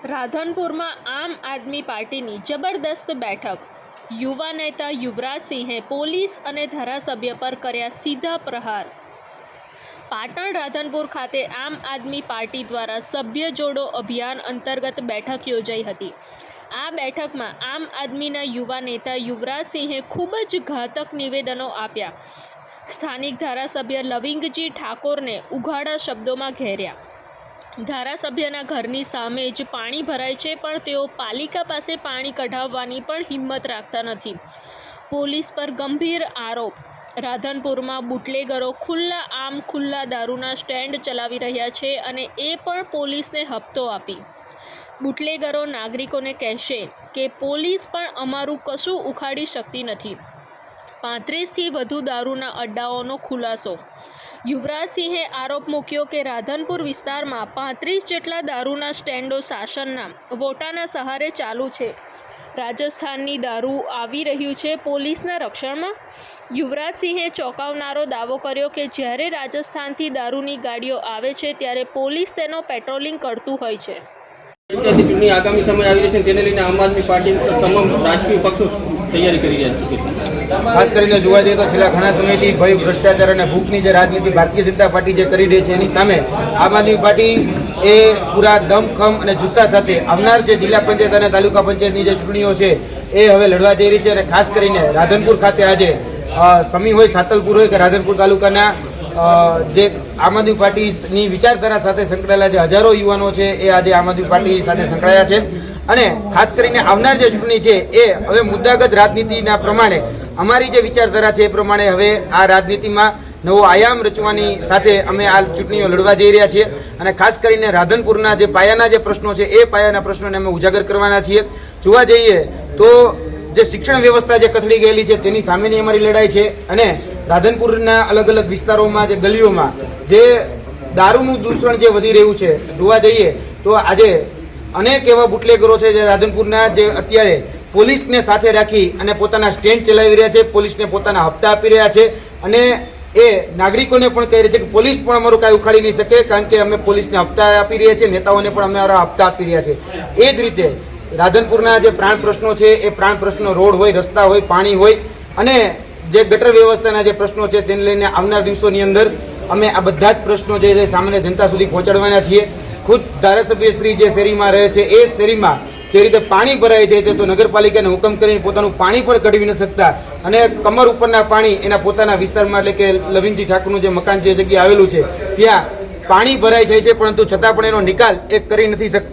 રાધનપુરમાં આમ આદમી પાર્ટીની જબરદસ્ત બેઠક। યુવા નેતા યુવરાજસિંહે પોલીસ અને ધારાસભ્ય પર કર્યા સીધા પ્રહાર। પાટણ રાધનપુર ખાતે આમ આદમી પાર્ટી દ્વારા સભ્ય જોડો અભિયાન અંતર્ગત બેઠક યોજાઈ હતી। આ બેઠકમાં આમ આદમીના યુવા નેતા યુવરાજસિંહે ખૂબ જ ઘાતક નિવેદનો આપ્યા। સ્થાનિક ધારાસભ્ય લવિંગજી ઠાકોરને ઉઘાડા શબ્દોમાં ઘેર્યા। ધારાસભ્યના ઘરની સામે જ પાણી ભરાય છે, પણ તેઓ પાલિકા પાસે પાણી કઢાવવાની પણ હિંમત રાખતા નથી। પોલીસ પર ગંભીર આરોપ। રાધનપુરમાં બુટલેગરો ખુલ્લા દારૂના સ્ટેન્ડ ચલાવી રહ્યા છે અને એ પણ પોલીસને હપ્તો આપી। બુટલેગરો નાગરિકોને કહેશે કે પોલીસ પણ અમારું કશું ઉખાડી શકતી નથી। 35થી વધુ દારૂના અડ્ડાઓનો ખુલાસો। યુવરાજસિંહે આરોપ મૂક્યો કે રાધનપુર વિસ્તારમાં 35 જેટલા દારૂના સ્ટેન્ડો શાસનના વોટાના સહારે ચાલુ છે। રાજસ્થાનની દારૂ આવી રહ્યું છે પોલીસના રક્ષણમાં। યુવરાજસિંહે ચોંકાવનારો દાવો કર્યો કે જ્યારે રાજસ્થાનથી દારૂની ગાડીઓ આવે છે ત્યારે પોલીસ તેનો પેટ્રોલિંગ કરતું હોય છે। ચૂંટણી આગામી સમય આવી રહી છે, તેને લઈને આમ આદમી પાર્ટી તમામ રાજકીય પક્ષો તૈયારી કરી રહ્યા છે। ખાસ કરીને જોવા જઈએ તો છેલ્લા ઘણા સમયથી ભય, ભ્રષ્ટાચાર અને ભૂખની જે રાજનીતિ ભારતીય જનતા પાર્ટી જે કરી રહી છે એની સામે આમ આદમી પાર્ટી એ પૂરા દમખમ અને જુસ્સા સાથે આવનાર જે જિલ્લા પંચાયત અને તાલુકા પંચાયતની જે ચૂંટણીઓ છે એ હવે લડવા જઈ રહી છે। અને ખાસ કરીને રાધનપુર ખાતે આજે સમી હોય, સાતલપુર હોય કે રાધનપુર તાલુકાના જે આમ આદમી પાર્ટીની વિચારધારા સાથે સંકળાયેલા જે હજારો યુવાનો છે એ આજે આમ આદમી પાર્ટી સાથે સંકળાયા છે। અને ખાસ કરીને આવનાર જે ચૂંટણી છે એ હવે મુદ્દાગત રાજનીતિના પ્રમાણે અમારી જે વિચારધારા છે એ પ્રમાણે હવે આ રાજનીતિમાં નવો આયામ રચવાની સાથે અમે આ ચૂંટણીઓ લડવા જઈ રહ્યા છીએ। અને ખાસ કરીને રાધનપુરના જે પાયાના જે પ્રશ્નો છે એ પાયાના પ્રશ્નોને અમે ઉજાગર કરવાના છીએ। જોવા જઈએ તો જે શિક્ષણ વ્યવસ્થા જે કથળી ગયેલી છે તેની સામેની અમારી લડાઈ છે। અને રાધનપુરના અલગ અલગ વિસ્તારોમાં જે ગલીઓમાં જે દારૂનું દૂષણ જે વધી રહ્યું છે, જોવા જઈએ તો આજે અનેક એવા બુટલેગરો છે જે રાધનપુરના જે અત્યારે પોલીસને સાથે રાખી અને પોતાના સ્ટેન્ડ ચલાવી રહ્યા છે, પોલીસને પોતાના હપ્તા આપી રહ્યા છે અને એ નાગરિકોને પણ કહી રહ્યા છે કે પોલીસ પણ અમારું કાંઈ ઉખાડી નહીં શકે, કારણ કે અમે પોલીસને હપ્તા આપી રહ્યા છીએ, નેતાઓને પણ અમારા હપ્તા આપી રહ્યા છે। એ જ રીતે રાધનપુરના જે પ્રાણ પ્રશ્નો છે એ પ્રાણ પ્રશ્નો રોડ હોય, રસ્તા હોય, પાણી હોય અને જે ગટર વ્યવસ્થાના જે પ્રશ્નો છે તેને લઈને આવનાર દિવસોની અંદર અમે આ બધા જ પ્રશ્નો જે છે સામાન્ય જનતા સુધી પહોંચાડવાના છીએ। ખુદ ધારાસભ્ય શ્રી જે શેરીમાં રહે છે એ શેરીમાં જે રીતે પાણી ભરાય છે તો નગરપાલિકાને હુકમ કરીને પોતાનું પાણી પણ કઢવી ન શકતા અને કમર ઉપરના પાણી એના પોતાના વિસ્તારમાં એટલે કે લવિંગજી ઠાકોરનું જે મકાન જે જગ્યાએ આવેલું છે ત્યાં પાણી ભરાઈ જાય છે, પરંતુ છતાં પણ એનો નિકાલ એ કરી નથી શકતા।